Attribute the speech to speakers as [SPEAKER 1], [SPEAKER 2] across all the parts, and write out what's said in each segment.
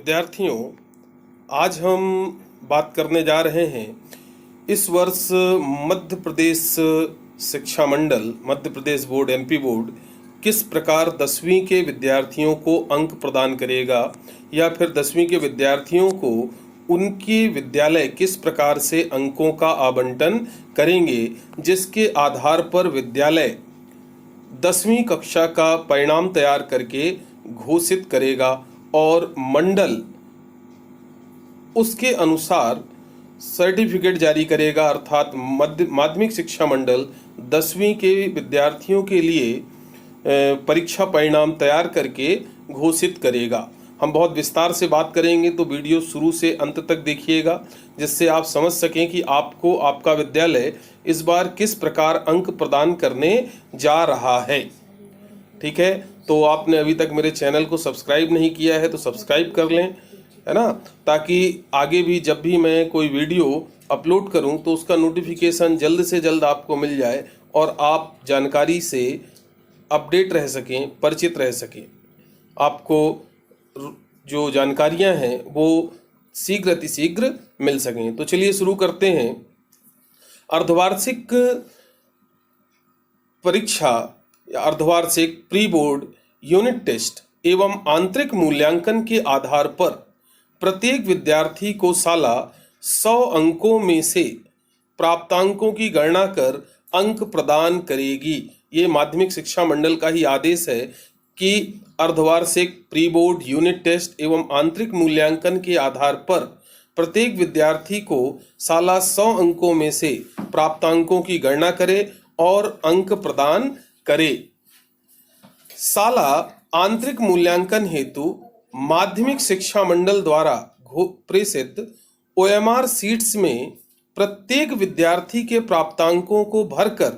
[SPEAKER 1] विद्यार्थियों, आज हम बात करने जा रहे हैं इस वर्ष मध्य प्रदेश शिक्षा मंडल, Madhya Pradesh board, MP board किस प्रकार 10वीं के विद्यार्थियों को अंक प्रदान करेगा या फिर 10वीं के विद्यार्थियों को उनके विद्यालय किस प्रकार से अंकों का आवंटन करेंगे, जिसके आधार पर विद्यालय 10वीं कक्षा का परिणाम तैयार करके घोषित करेगा और मंडल उसके अनुसार सर्टिफिकेट जारी करेगा। अर्थात माध्यमिक शिक्षा मंडल 10वीं के विद्यार्थियों के लिए परीक्षा परिणाम तैयार करके घोषित करेगा। हम बहुत विस्तार से बात करेंगे, तो वीडियो शुरू से अंत तक देखिएगा, जिससे आप समझ सकें कि आपको आपका विद्यालय इस बार किस प्रकार अंक प्रदान करने जा रहा है। ठीक है, तो आपने अभी तक मेरे चैनल को सब्सक्राइब नहीं किया है तो सब्सक्राइब कर लें, है ना, ताकि आगे भी जब भी मैं कोई वीडियो अपलोड करूं तो उसका नोटिफिकेशन जल्द से जल्द आपको मिल जाए और आप जानकारी से अपडेट रह सकें, परिचित रह सकें। आपको जो जानकारियां हैं वो शीघ्र अतिशीघ्र मिल सकें। तो चलिए शुरू करते हैं। अर्धवार्षिक परीक्षा या अर्धवार्षिक प्री बोर्ड यूनिट टेस्ट एवं आंतरिक मूल्यांकन के आधार पर प्रत्येक विद्यार्थी को साला 100 अंकों में से प्राप्तांकों की गणना कर अंक प्रदान करेगी। ये माध्यमिक शिक्षा मंडल का ही आदेश है कि अर्धवार्षिक प्री बोर्ड यूनिट टेस्ट एवं आंतरिक मूल्यांकन के आधार पर प्रत्येक विद्यार्थी को साला 100 अंकों में से प्राप्तांकों की गणना करे और अंक प्रदान करे। साला आंतरिक मूल्यांकन हेतु माध्यमिक शिक्षा मंडल द्वारा प्रेषित ओएमआर सीट्स में प्रत्येक विद्यार्थी के प्राप्तांकों को भरकर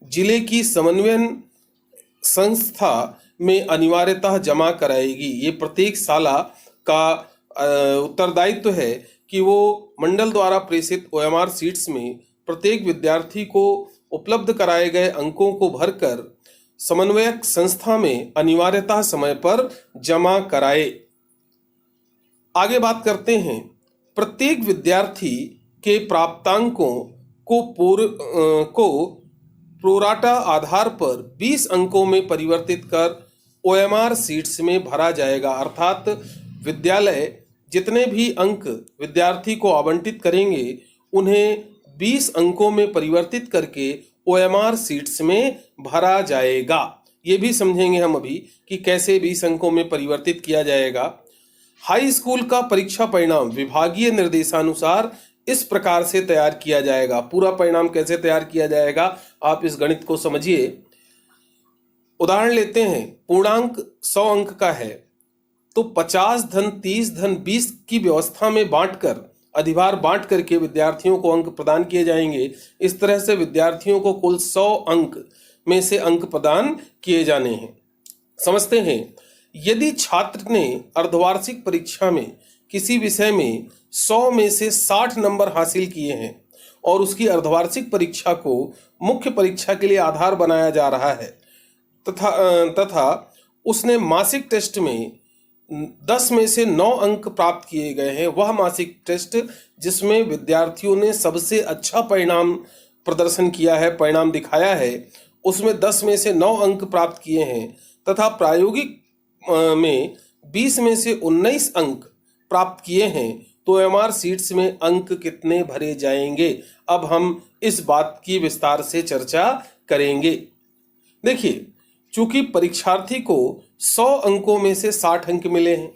[SPEAKER 1] जिले की समन्वयन संस्था में अनिवार्यतः जमा कराएगी। ये प्रत्येक साला का उत्तरदायित्व है कि वो मंडल द्वारा प्रेषित ओएमआर सीट्स में प्रत्येक विद्यार्थी को उपलब्ध कराए गए अंकों को भरकर समन्वयक संस्था में अनिवार्यतः समय पर जमा कराए। आगे बात करते हैं। प्रत्येक विद्यार्थी के प्राप्तांकों को प्रोराटा आधार पर 20 अंकों में परिवर्तित कर ओएमआर सीट्स में भरा जाएगा। अर्थात विद्यालय जितने भी अंक विद्यार्थी को आवंटित करेंगे उन्हें 20 अंकों में परिवर्तित करके ओएमआर सीट्स में भरा जाएगा। ये भी समझेंगे हम अभी कि कैसे 20 अंकों में परिवर्तित किया जाएगा। हाई स्कूल का परीक्षा परिणाम विभागीय निर्देशानुसार इस प्रकार से तैयार किया जाएगा। पूरा परिणाम कैसे तैयार किया जाएगा, आप इस गणित को समझिए। उदाहरण लेते हैं। पूर्णांक 100 अंक का है तो 50 धन 30 धन 20 की व्यवस्था में बांटकर अधिभार बांट करके विद्यार्थियों को अंक प्रदान किए जाएंगे। इस तरह से विद्यार्थियों को कुल 100 अंक में से अंक प्रदान किए जाने हैं। समझते हैं। यदि छात्र ने अर्धवार्षिक परीक्षा में किसी विषय में 100 में से 60 नंबर हासिल किए हैं और उसकी अर्धवार्षिक परीक्षा को मुख्य परीक्षा के लिए आधार बनाया जा रहा है तथा उसने मासिक टेस्ट में 10 में से 9 अंक प्राप्त किए गए हैं, वह मासिक टेस्ट जिसमें विद्यार्थियों ने सबसे अच्छा परिणाम प्रदर्शन किया है, परिणाम दिखाया है, उसमें 10 में से 9 अंक प्राप्त किए हैं तथा प्रायोगिक में 20 में से 19 अंक प्राप्त किए हैं, तो ओएमआर सीट्स में अंक कितने भरे जाएंगे। अब हम इस बात की विस्तार से चर्चा करेंगे। देखिए, चूंकि परीक्षार्थी को 100 अंकों में से 60 अंक मिले हैं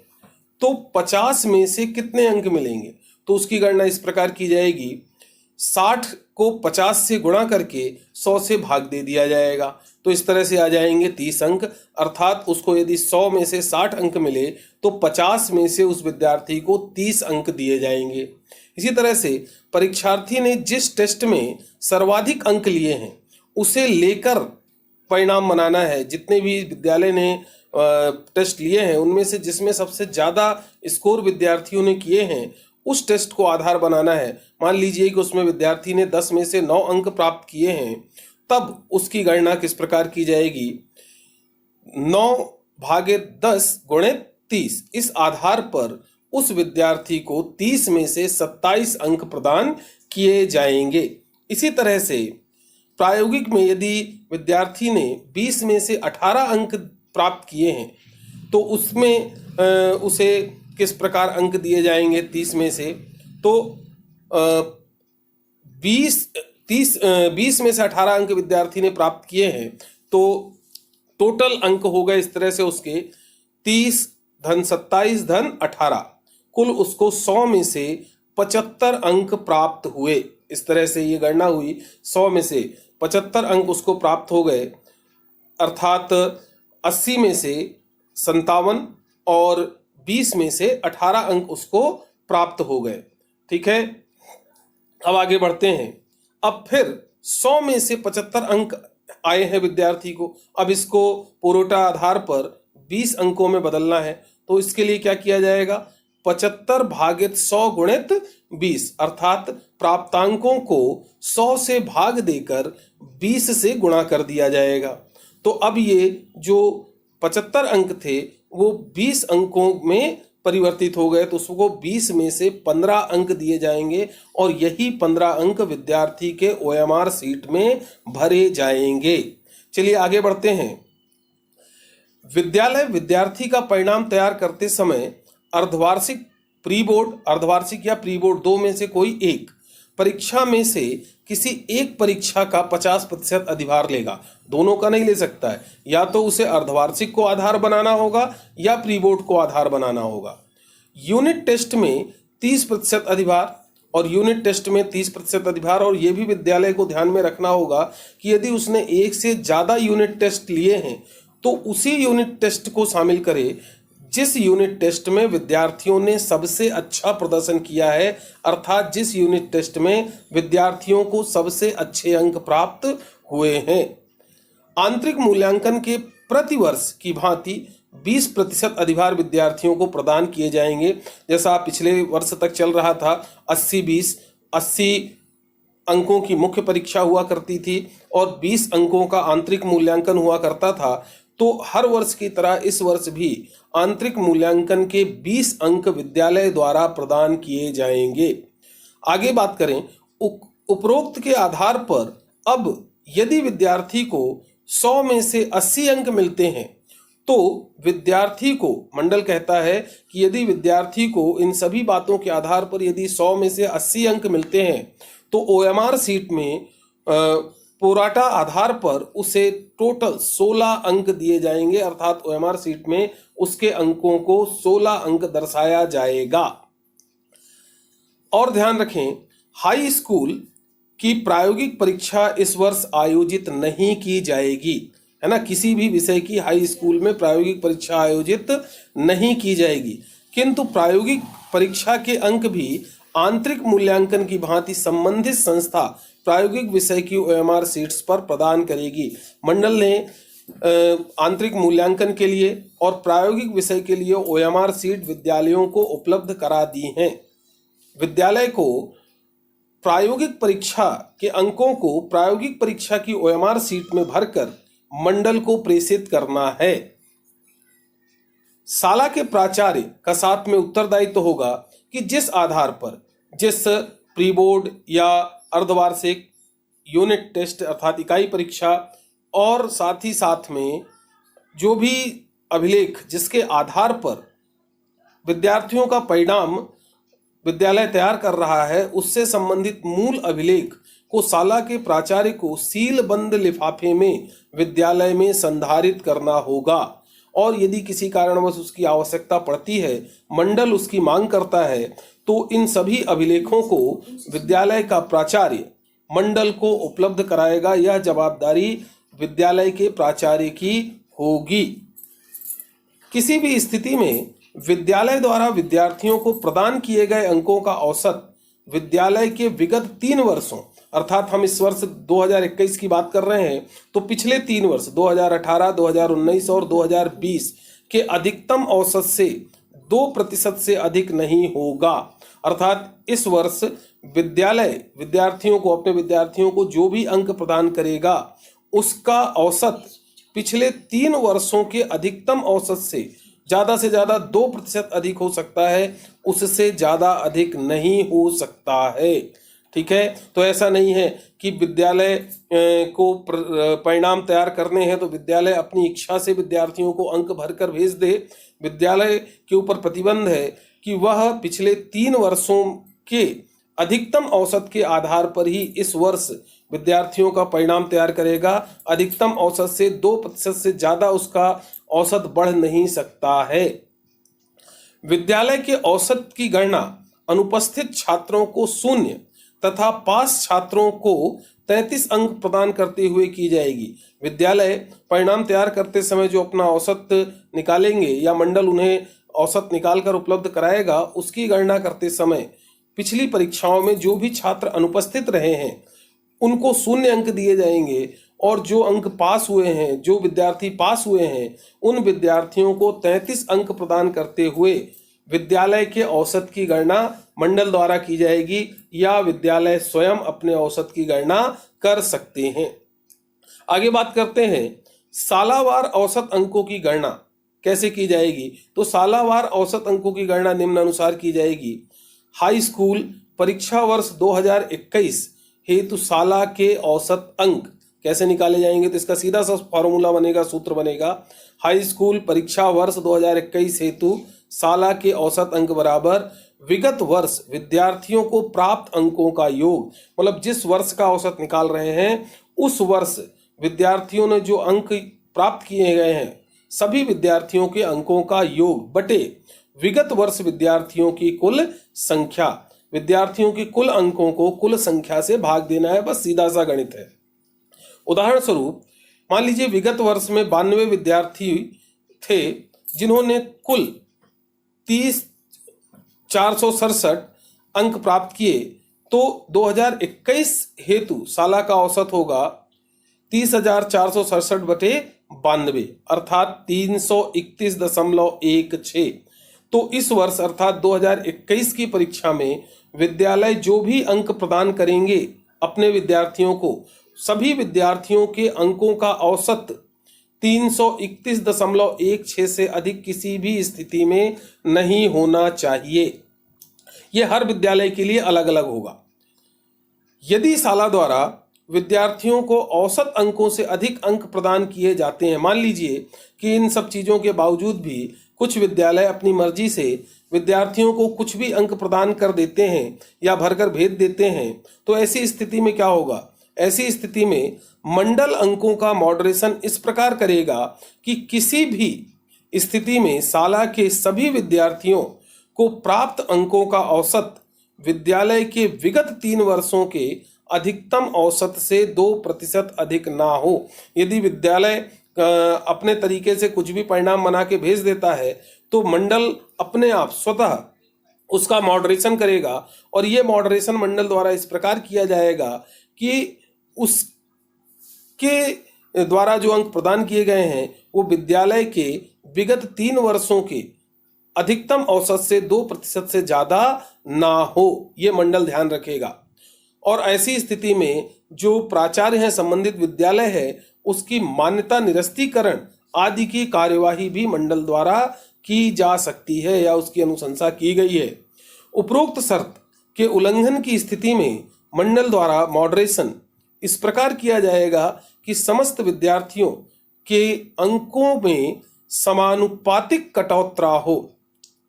[SPEAKER 1] तो 50 में से कितने अंक मिलेंगे, तो उसकी गणना इस प्रकार की जाएगी। 60 को 50 से गुणा करके 100 से भाग दे दिया जाएगा, तो इस तरह से आ जाएंगे 30 अंक। अर्थात उसको यदि 100 में से 60 अंक मिले तो 50 में से उस विद्यार्थी को 30 अंक दिए जाएंगे। इसी तरह से परीक्षार्थी ने जिस टेस्ट में सर्वाधिक अंक लिए हैं उसे लेकर परिणाम बनाना है। जितने भी विद्यालय ने टेस्ट लिए हैं उनमें से जिसमें सबसे ज़्यादा स्कोर विद्यार्थियों ने किए हैं उस टेस्ट को आधार बनाना है। मान लीजिए कि उसमें विद्यार्थी ने 10 में से 9 अंक प्राप्त किए हैं, तब उसकी गणना किस प्रकार की जाएगी। 9 भागे 10 गुणे 30, इस आधार पर उस विद्यार्थी को 30 में से 27 अंक प्रदान किए जाएंगे। इसी तरह से प्रायोगिक में यदि विद्यार्थी ने 20 में से 18 अंक प्राप्त किए हैं तो उसमें उसे किस प्रकार अंक दिए जाएंगे 30 में से, तो 20 में से 18 अंक विद्यार्थी ने प्राप्त किए हैं तो टोटल अंक हो गए इस तरह से उसके 30 धन 27 धन 18, कुल उसको 100 में से 75 अंक प्राप्त हुए। इस तरह से ये गणना हुई, 100 में से 75 अंक उसको प्राप्त हो गए, अर्थात 80 में से 57 और 20 में से 18 अंक उसको प्राप्त हो गए। ठीक है, अब आगे बढ़ते हैं। अब फिर 100 में से 75 अंक आए हैं विद्यार्थी को, अब इसको पुरोटा आधार पर 20 अंकों में बदलना है। तो इसके लिए क्या किया जाएगा, 75 भागित 100 गुणित 20, अर्थात प्राप्तांकों को 100 से भाग देकर 20 से गुणा कर दिया जाएगा। तो अब ये जो 75 अंक थे वो 20 अंकों में परिवर्तित हो गए, तो उसको 20 में से 15 अंक दिए जाएंगे और यही 15 अंक विद्यार्थी के OMR सीट में भरे जाएंगे। चलिए आगे बढ़ते हैं। विद्यालय विद्यार्थी का परिणाम तैयार करते समय अर्धवार्षिक, प्री बोर्ड, अर्धवार्षिक या प्री बोर्ड 2 में से कोई एक परीक्षा में से किसी एक परीक्षा का 50% अधिभार लेगा। दोनों का नहीं ले सकता है, या तो उसे अर्धवार्षिक को आधार बनाना होगा या प्री बोर्ड को आधार बनाना होगा। यूनिट टेस्ट में 30% अधिभार और यूनिट टेस्ट में 30% अधिभार, और ये भी विद्यालय को ध्यान में रखना होगा कि यदि उसने एक से ज़्यादा यूनिट टेस्ट लिए हैं तो उसी यूनिट टेस्ट को शामिल करे जिस यूनिट टेस्ट में विद्यार्थियों ने सबसे अच्छा प्रदर्शन किया है, अर्थात जिस यूनिट टेस्ट में विद्यार्थियों को सबसे अच्छे अंक प्राप्त हुए हैं। आंतरिक मूल्यांकन के प्रतिवर्ष की भांति 20% अधिभार विद्यार्थियों को प्रदान किए जाएंगे। जैसा पिछले वर्ष तक चल रहा था, 80-20, 80 अंकों की मुख्य परीक्षा हुआ करती थी और 20 अंकों का आंतरिक मूल्यांकन हुआ करता था। तो हर वर्ष की तरह इस वर्ष भी आंतरिक मूल्यांकन के 20 अंक विद्यालय द्वारा प्रदान किए जाएंगे। आगे बात करें, उपरोक्त के आधार पर अब यदि विद्यार्थी को 100 में से 80 अंक मिलते हैं तो विद्यार्थी को, मंडल कहता है कि यदि विद्यार्थी को इन सभी बातों के आधार पर यदि 100 में से 80 अंक मिलते हैं तो OMR सीट में पोराटा आधार पर उसे टोटल 16 अंक दिए जाएंगे, अर्थात OMR सीट में उसके अंकों को 16 अंक दर्शाया जाएगा। और ध्यान रखें, हाई स्कूल की प्रायोगिक परीक्षा इस वर्ष आयोजित नहीं की जाएगी, है ना। किसी भी विषय की हाई स्कूल में प्रायोगिक परीक्षा आयोजित नहीं की जाएगी, किंतु प्रायोगिक परीक्षा के अंक भी आंतरिक मूल्यांकन की भांति संबंधित संस्था प्रायोगिक विषय की OMR सीट्स पर प्रदान करेगी। मंडल ने आंतरिक मूल्यांकन के लिए और प्रायोगिक विषय के लिए OMR सीट विद्यालयों को उपलब्ध करा दी हैं। विद्यालय को प्रायोगिक परीक्षा के अंकों को प्रायोगिक परीक्षा की OMR सीट में भरकर मंडल को प्रेषित करना है। शाला के प्राचार्य का साथ में उत्तरदायित्व होगा कि जिस आधार पर, जिस प्री बोर्ड या अर्धवार्षिक, यूनिट टेस्ट अर्थात इकाई परीक्षा और साथ ही साथ में जो भी अभिलेख जिसके आधार पर विद्यार्थियों का परिणाम विद्यालय तैयार कर रहा है, उससे संबंधित मूल अभिलेख को शाला के प्राचार्य को सीलबंद लिफाफे में विद्यालय में संधारित करना होगा। और यदि किसी कारणवश उसकी आवश्यकता पड़ती है, मंडल उसकी मांग करता है, तो इन सभी अभिलेखों को विद्यालय का प्राचार्य मंडल को उपलब्ध कराएगा। यह जवाबदारी विद्यालय के प्राचार्य की होगी। किसी भी स्थिति में विद्यालय द्वारा विद्यार्थियों को प्रदान किए गए अंकों का औसत विद्यालय के विगत 3 वर्षों, अर्थात हम इस वर्ष 2021 की बात कर रहे हैं, तो पिछले 3 वर्ष 2018, 2019 और 2020 के अधिकतम औसत से 2% से अधिक नहीं होगा। अर्थात इस वर्ष विद्यालय अपने विद्यार्थियों को जो भी अंक प्रदान करेगा उसका औसत पिछले 3 वर्षों के अधिकतम औसत से ज़्यादा से ज़्यादा 2% अधिक हो सकता है, उससे ज़्यादा अधिक नहीं हो सकता है। ठीक है, तो ऐसा नहीं है कि विद्यालय को परिणाम तैयार करने हैं तो विद्यालय अपनी इच्छा से विद्यार्थियों को अंक भरकर भेज दे। विद्यालय के ऊपर प्रतिबंध है कि वह पिछले 3 वर्षों के अधिकतम औसत के आधार पर ही इस वर्ष विद्यार्थियों का परिणाम तैयार करेगा। अधिकतम औसत से 2% से ज्यादा उसका औसत बढ़ नहीं सकता है। विद्यालय के औसत की गणना अनुपस्थित छात्रों को 0 तथा पास छात्रों को 33 अंक प्रदान करते हुए की जाएगी। विद्यालय परिणाम तैयार करते समय जो अपना औसत निकालेंगे या मंडल उन्हें औसत निकालकर उपलब्ध कराएगा, उसकी गणना करते समय पिछली परीक्षाओं में जो भी छात्र अनुपस्थित रहे हैं उनको 0 अंक दिए जाएंगे और जो अंक पास हुए हैं, जो विद्यार्थी पास हुए हैं, उन विद्यार्थियों को 33 अंक प्रदान करते हुए विद्यालय के औसत की गणना मंडल द्वारा की जाएगी या विद्यालय स्वयं अपने औसत की गणना कर सकते हैं। आगे बात करते हैं सालावार औसत अंकों की गणना कैसे की जाएगी। तो सालावार औसत अंकों की गणना निम्नानुसार की जाएगी। हाई स्कूल परीक्षा वर्ष 2021 हेतु साला के औसत अंक कैसे निकाले जाएंगे, तो इसका सीधा सा फॉर्मूला बनेगा, सूत्र बनेगा। हाई स्कूल परीक्षा वर्ष 2021 हेतु साला के औसत अंक बराबर विगत वर्ष विद्यार्थियों को प्राप्त अंकों का योग, मतलब जिस वर्ष का औसत निकाल रहे हैं उस वर्ष विद्यार्थियों ने जो अंक प्राप्त किए गए हैं सभी विद्यार्थियों के अंकों का योग बटे विगत वर्ष विद्यार्थियों की कुल संख्या। विद्यार्थियों की कुल अंकों को कुल संख्या से भाग देना है, बस सीधा सा गणित है। उदाहरण स्वरूप मान लीजिए विगत वर्ष में 92 विद्यार्थी थे जिन्होंने कुल 30,467 अंक प्राप्त किए, तो 2021 हेतु साला का औसत होगा 30,467 बटे 92 अर्थात 331.16। तो इस वर्ष अर्थात 2021 की परीक्षा में विद्यालय जो भी अंक प्रदान करेंगे अपने विद्यार्थियों को, सभी विद्यार्थियों के अंकों का औसत 331.16 से अधिक किसी भी स्थिति में नहीं होना चाहिए। यह हर विद्यालय के लिए अलग अलग होगा। यदि साला द्वारा विद्यार्थियों को औसत अंकों से अधिक अंक प्रदान किए जाते हैं, मान लीजिए कि इन सब चीज़ों के बावजूद भी कुछ विद्यालय अपनी मर्जी से विद्यार्थियों को कुछ भी अंक प्रदान कर देते हैं या भरकर भेज देते हैं, तो ऐसी स्थिति में क्या होगा। ऐसी स्थिति में मंडल अंकों का मॉडरेशन इस प्रकार करेगा कि किसी भी स्थिति में साला के सभी विद्यार्थियों को प्राप्त अंकों का औसत विद्यालय के विगत 3 वर्षों के अधिकतम औसत से 2% अधिक ना हो। यदि विद्यालय अपने तरीके से कुछ भी परिणाम बना के भेज देता है तो मंडल अपने आप स्वतः उसका मॉडरेशन करेगा और ये मॉडरेशन मंडल द्वारा इस प्रकार किया जाएगा कि उसके द्वारा जो अंक प्रदान किए गए हैं वो विद्यालय के विगत 3 वर्षों के अधिकतम औसत से 2% से ज्यादा ना हो, ये मंडल ध्यान रखेगा। और ऐसी स्थिति में जो प्राचार्य हैं, संबंधित विद्यालय है, उसकी मान्यता निरस्तीकरण आदि की कार्यवाही भी मंडल द्वारा की जा सकती है या उसकी अनुशंसा की गई है। उपरोक्त शर्त के उल्लंघन की स्थिति में मंडल द्वारा मॉडरेशन इस प्रकार किया जाएगा कि समस्त विद्यार्थियों के अंकों में समानुपातिक कटौती हो।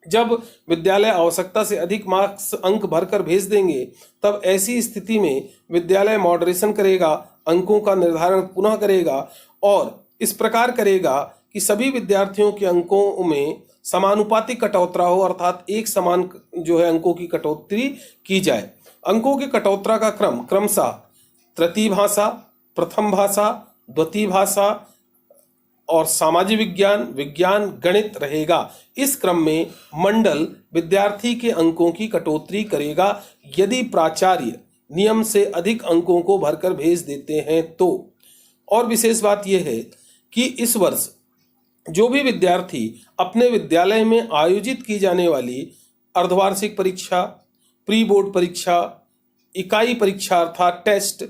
[SPEAKER 1] जब विद्यालय आवश्यकता से अधिक मार्क्स अंक भरकर भेज देंगे तब ऐसी स्थिति में विद्यालय मॉडरेशन करेगा, अंकों का निर्धारण पुनः करेगा और इस प्रकार करेगा कि सभी विद्यार्थियों के अंकों में समानुपातिक कटौती हो, अर्थात एक समान जो है अंकों की कटौती की जाए। अंकों की कटौती का क्रम क्रमशः तृतीय भाषा, प्रथम भाषा, द्वितीय भाषा और सामाजिक विज्ञान, विज्ञान, गणित रहेगा। इस क्रम में मंडल विद्यार्थी के अंकों की कटौती करेगा यदि प्राचार्य नियम से अधिक अंकों को भरकर भेज देते हैं तो। और विशेष बात यह है कि इस वर्ष जो भी विद्यार्थी अपने विद्यालय में आयोजित की जाने वाली अर्धवार्षिक परीक्षा, प्री बोर्ड परीक्षा, इकाई परीक्षा अर्थात टेस्ट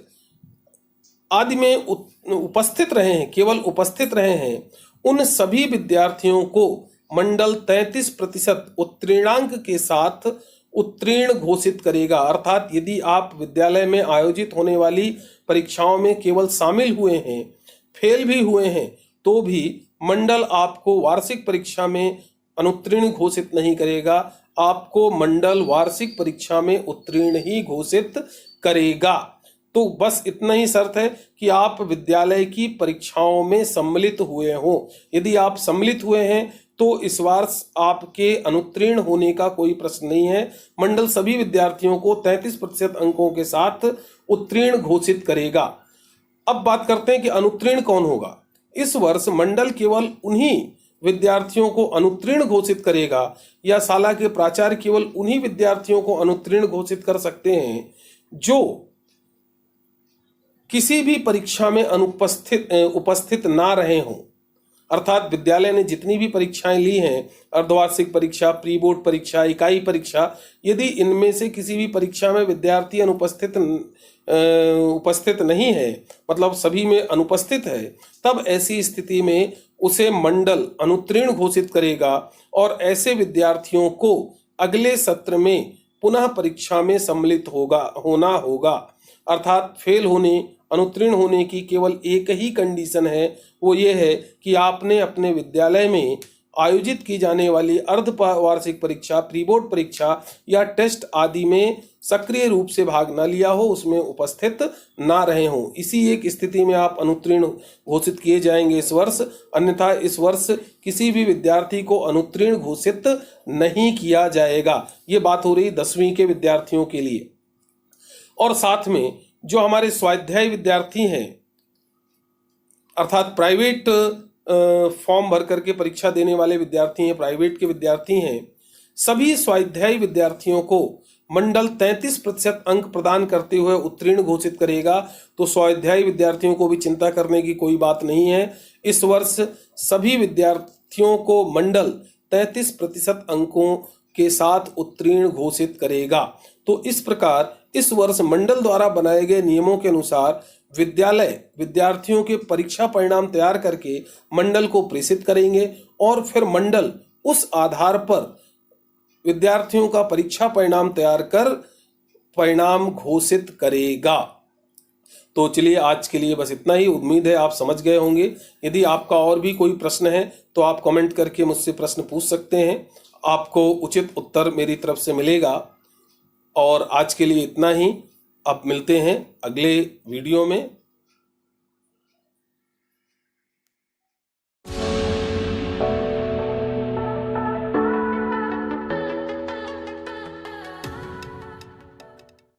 [SPEAKER 1] आदि में उपस्थित रहे हैं, केवल उपस्थित रहे हैं, उन सभी विद्यार्थियों को मंडल 33% उत्तीर्णांक के साथ उत्तीर्ण घोषित करेगा। अर्थात यदि आप विद्यालय में आयोजित होने वाली परीक्षाओं में केवल शामिल हुए हैं, फेल भी हुए हैं, तो भी मंडल आपको वार्षिक परीक्षा में अनुत्तीर्ण घोषित नहीं करेगा, आपको मंडल वार्षिक परीक्षा में उत्तीर्ण ही घोषित करेगा। तो बस इतना ही शर्त है कि आप विद्यालय की परीक्षाओं में सम्मिलित हुए हों। यदि आप सम्मिलित हुए हैं तो इस वर्ष आपके अनुत्तीर्ण होने का कोई प्रश्न नहीं है। मंडल सभी विद्यार्थियों को 33% अंकों के साथ उत्तीर्ण घोषित करेगा। अब बात करते हैं कि अनुत्तीर्ण कौन होगा। इस वर्ष मंडल केवल उन्हीं विद्यार्थियों को अनुत्तीर्ण घोषित करेगा या शाला के प्राचार्य केवल उन्हीं विद्यार्थियों को अनुत्तीर्ण घोषित कर सकते हैं जो किसी भी परीक्षा में उपस्थित ना रहे हों। अर्थात विद्यालय ने जितनी भी परीक्षाएं ली हैं, अर्धवार्षिक परीक्षा, प्री बोर्ड परीक्षा, इकाई परीक्षा, यदि इनमें से किसी भी परीक्षा में विद्यार्थी उपस्थित नहीं है, मतलब सभी में अनुपस्थित है, तब ऐसी स्थिति में उसे मंडल अनुत्तीर्ण घोषित करेगा और ऐसे विद्यार्थियों को अगले सत्र में पुनः परीक्षा में सम्मिलित होना होगा। अर्थात फेल होने, अनुत्तीर्ण होने की केवल एक ही कंडीशन है, वो ये है कि आपने अपने विद्यालय में आयोजित की जाने वाली अर्धवार्षिक परीक्षा, प्री बोर्ड परीक्षा या टेस्ट आदि में सक्रिय रूप से भाग न लिया हो, उसमें उपस्थित ना रहे हों। इसी एक स्थिति में आप अनुत्तीर्ण घोषित किए जाएंगे इस वर्ष। अन्यथा इस वर्ष किसी भी विद्यार्थी को अनुत्तीर्ण घोषित नहीं किया जाएगा। ये बात हो रही 10वीं के विद्यार्थियों के लिए। और साथ में जो हमारे स्वाध्यायी विद्यार्थी हैं, अर्थात प्राइवेट फॉर्म भर करके परीक्षा देने वाले विद्यार्थी हैं, प्राइवेट के विद्यार्थी हैं, सभी स्वाध्यायी विद्यार्थियों को मंडल 33% अंक प्रदान करते हुए उत्तीर्ण घोषित करेगा। तो स्वाध्यायी विद्यार्थियों को भी चिंता करने की कोई बात नहीं है। इस वर्ष सभी विद्यार्थियों को मंडल 33% अंकों के साथ उत्तीर्ण घोषित करेगा। तो इस प्रकार इस वर्ष मंडल द्वारा बनाए गए नियमों के अनुसार विद्यालय विद्यार्थियों के परीक्षा परिणाम तैयार करके मंडल को प्रेषित करेंगे और फिर मंडल उस आधार पर विद्यार्थियों का परीक्षा परिणाम तैयार कर परिणाम घोषित करेगा। तो चलिए आज के लिए बस इतना ही। उम्मीद है आप समझ गए होंगे। यदि आपका और भी कोई प्रश्न है तो आप कमेंट करके मुझसे प्रश्न पूछ सकते हैं, आपको उचित उत्तर मेरी तरफ से मिलेगा। और आज के लिए इतना ही। अब मिलते हैं अगले वीडियो में।